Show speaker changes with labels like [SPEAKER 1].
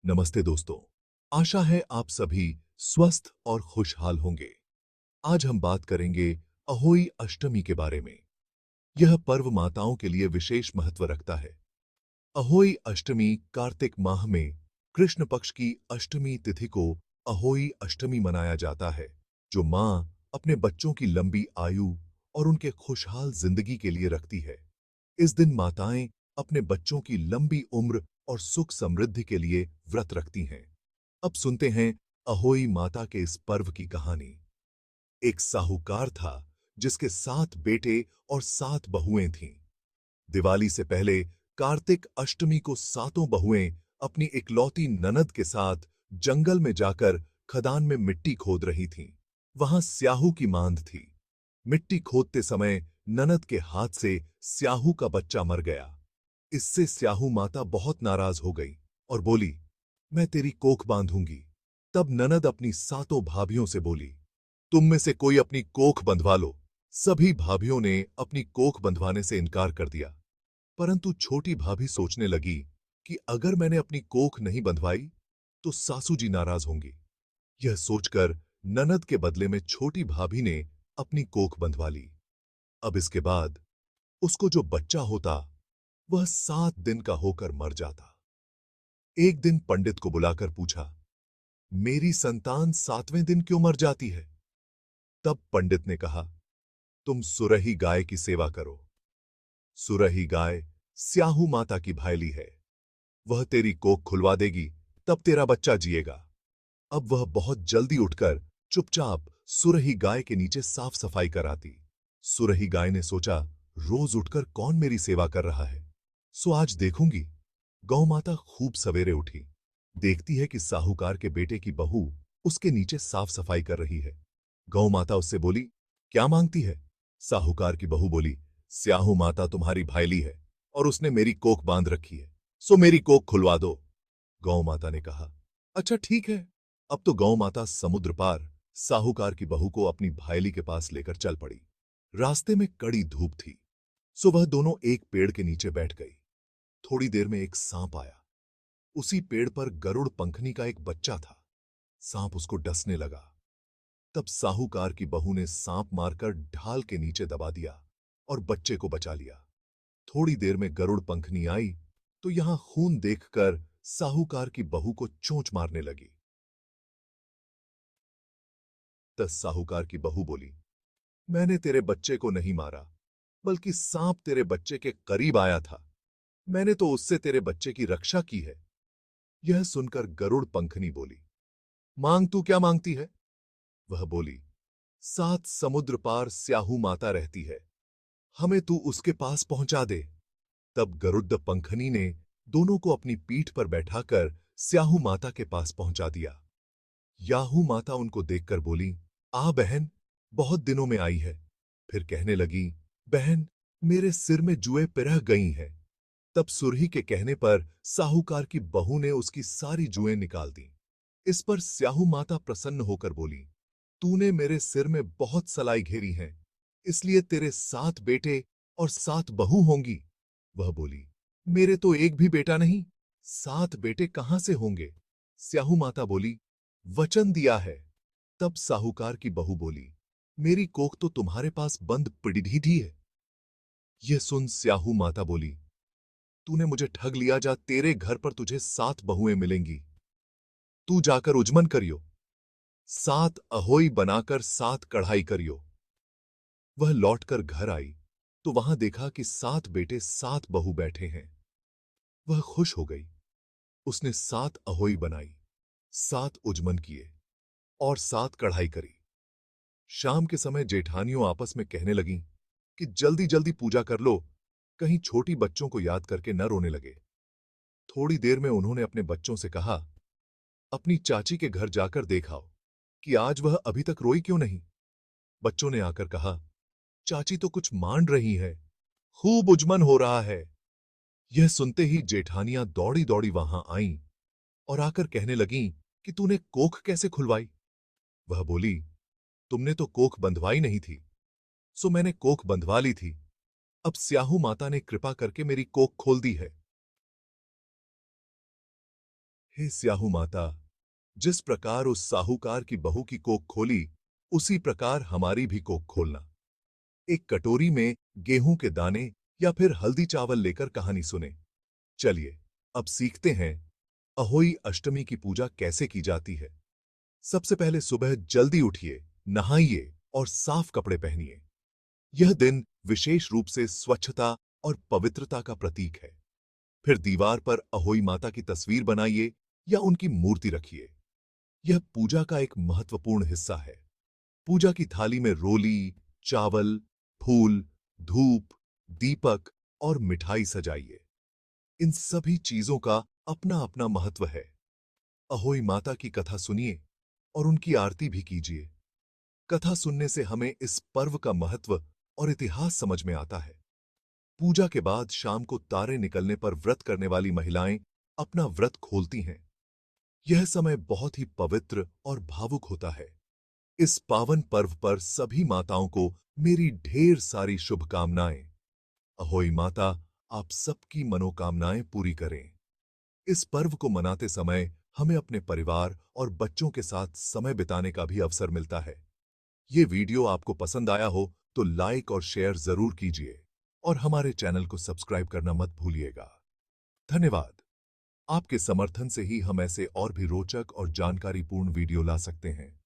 [SPEAKER 1] नमस्ते दोस्तों। आशा है आप सभी स्वस्थ और खुशहाल होंगे। आज हम बात करेंगे अहोई अष्टमी के बारे में। यह पर्व माताओं के लिए विशेष महत्व रखता है। अहोई अष्टमी कार्तिक माह में कृष्ण पक्ष की अष्टमी तिथि को अहोई अष्टमी मनाया जाता है, जो मां अपने बच्चों की लंबी आयु और उनके खुशहाल जिंदगी के लिए रखती है। इस दिन माताएं अपने बच्चों की लंबी उम्र और सुख समृद्धि के लिए व्रत रखती हैं। अब सुनते हैं अहोई माता के इस पर्व की कहानी। एक साहूकार था जिसके 7 बेटे और 7 बहुएं थीं। दिवाली से पहले कार्तिक अष्टमी को सातों बहुएं अपनी इकलौती ननद के साथ जंगल में जाकर खदान में मिट्टी खोद रही थीं। वहां स्याहू की मांद थी। मिट्टी खोदते समय ननद के हाथ से स्याहू का बच्चा मर गया। इससे स्याहू माता बहुत नाराज हो गई और बोली, मैं तेरी कोख बांधूंगी। तब ननद अपनी सातों भाभियों से बोली, तुम में से कोई अपनी कोख बंधवा लो। सभी भाभियों ने अपनी कोख बंधवाने से इनकार कर दिया, परंतु छोटी भाभी सोचने लगी कि अगर मैंने अपनी कोख नहीं बंधवाई तो सासू जी नाराज होंगी। यह सोचकर ननद के बदले में छोटी भाभी ने अपनी कोख बंधवा ली। अब इसके बाद उसको जो बच्चा होता वह 7 दिन का होकर मर जाता। एक दिन पंडित को बुलाकर पूछा, मेरी संतान 7वें दिन क्यों मर जाती है? तब पंडित ने कहा, तुम सुरही गाय की सेवा करो। सुरही गाय स्याहू माता की भायली है। वह तेरी कोख खुलवा देगी, तब तेरा बच्चा जिएगा। अब वह बहुत जल्दी उठकर चुपचाप सुरही गाय के नीचे साफ सफाई कराती। सुरही गाय ने सोचा, रोज उठकर कौन मेरी सेवा कर रहा है, सो आज देखूंगी। गौ माता खूब सवेरे उठी, देखती है कि साहूकार के बेटे की बहू उसके नीचे साफ सफाई कर रही है। गौ माता उससे बोली, क्या मांगती है? साहूकार की बहू बोली, स्याहू माता तुम्हारी भाईली है और उसने मेरी कोख बांध रखी है, सो मेरी कोख खुलवा दो। गौ माता ने कहा, अच्छा ठीक है। अब तो गौ माता समुद्र पार साहूकार की बहू को अपनी भाईली के पास लेकर चल पड़ी। रास्ते में कड़ी धूप थी, सो वह दोनों एक पेड़ के नीचे बैठ गई। थोड़ी देर में एक सांप आया। उसी पेड़ पर गरुड़ पंखनी का एक बच्चा था। सांप उसको डसने लगा। तब साहूकार की बहू ने सांप मारकर ढाल के नीचे दबा दिया और बच्चे को बचा लिया। थोड़ी देर में गरुड़ पंखनी आई तो यहां खून देखकर साहूकार की बहू को चोंच मारने लगी। तब साहूकार की बहू बोली, मैंने तेरे बच्चे को नहीं मारा, बल्कि सांप तेरे बच्चे के करीब आया था। मैंने तो उससे तेरे बच्चे की रक्षा की है। यह सुनकर गरुड़ पंखनी बोली, मांग तू क्या मांगती है? वह बोली, 7 समुद्र पार स्याहू माता रहती है, हमें तू उसके पास पहुंचा दे। तब गरुड़ पंखनी ने दोनों को अपनी पीठ पर बैठाकर स्याहू माता के पास पहुंचा दिया। याहू माता उनको देखकर बोली, आ बहन, बहुत दिनों में आई है। फिर कहने लगी, बहन, मेरे सिर में जुएं पिरह गई हैं। तब सुरही के कहने पर साहूकार की बहू ने उसकी सारी जुएं निकाल दी। इस पर स्याहू माता प्रसन्न होकर बोली, तूने मेरे सिर में बहुत सलाई घेरी है, इसलिए तेरे 7 बेटे और 7 बहू होंगी। वह बोली, मेरे तो एक भी बेटा नहीं, 7 बेटे कहां से होंगे? स्याहू माता बोली, वचन दिया है। तब साहूकार की बहू बोली, मेरी कोख तो तुम्हारे पास बंद पड़ी है। यह सुन स्याहू माता बोली, तूने मुझे ठग लिया। जा, तेरे घर पर तुझे 7 बहुएं मिलेंगी। तू जाकर उजमन करियो, 7 अहोई बनाकर 7 कढ़ाई करियो। वह लौटकर घर आई तो वहां देखा कि 7 बेटे 7 बहू बैठे हैं। वह खुश हो गई। उसने 7 अहोई बनाई, 7 उजमन किए और 7 कढ़ाई करी। शाम के समय जेठानियों आपस में कहने लगीं कि जल्दी जल्दी पूजा कर लो, कहीं छोटी बच्चों को याद करके न रोने लगे। थोड़ी देर में उन्होंने अपने बच्चों से कहा, अपनी चाची के घर जाकर देखाओ कि आज वह अभी तक रोई क्यों नहीं। बच्चों ने आकर कहा, चाची तो कुछ मान रही है, खूब उजमन हो रहा है। यह सुनते ही जेठानियां दौड़ी दौड़ी वहां आईं और आकर कहने लगीं कि तूने कोख कैसे खुलवाई? वह बोली, तुमने तो कोख बंधवाई नहीं थी, सो मैंने कोख बंधवा ली थी। अब स्याहू माता ने कृपा करके मेरी कोख खोल दी है। हे स्याहू माता, जिस प्रकार उस साहूकार की बहू की कोख खोली, उसी प्रकार हमारी भी कोख खोलना। एक कटोरी में गेहूं के दाने या फिर हल्दी चावल लेकर कहानी सुने। चलिए, अब सीखते हैं अहोई अष्टमी की पूजा कैसे की जाती है। सबसे पहले सुबह जल्दी उठिए, नहाइए और साफ कपड़े पहनिए। यह दिन विशेष रूप से स्वच्छता और पवित्रता का प्रतीक है। फिर दीवार पर अहोई माता की तस्वीर बनाइए या उनकी मूर्ति रखिए। यह पूजा का एक महत्वपूर्ण हिस्सा है। पूजा की थाली में रोली, चावल, फूल, धूप, दीपक और मिठाई सजाइए। इन सभी चीजों का अपना अपना महत्व है। अहोई माता की कथा सुनिए और उनकी आरती भी कीजिए। कथा सुनने से हमें इस पर्व का महत्व और इतिहास समझ में आता है। पूजा के बाद शाम को तारे निकलने पर व्रत करने वाली महिलाएं अपना व्रत खोलती हैं। यह समय बहुत ही पवित्र और भावुक होता है। इस पावन पर्व पर सभी माताओं को मेरी ढेर सारी शुभकामनाएं। अहोई माता आप सबकी मनोकामनाएं पूरी करें। इस पर्व को मनाते समय हमें अपने परिवार और बच्चों के साथ समय बिताने का भी अवसर मिलता है। ये वीडियो आपको पसंद आया हो तो लाइक और शेयर जरूर कीजिए और हमारे चैनल को सब्सक्राइब करना मत भूलिएगा। धन्यवाद। आपके समर्थन से ही हम ऐसे और भी रोचक और जानकारीपूर्ण वीडियो ला सकते हैं।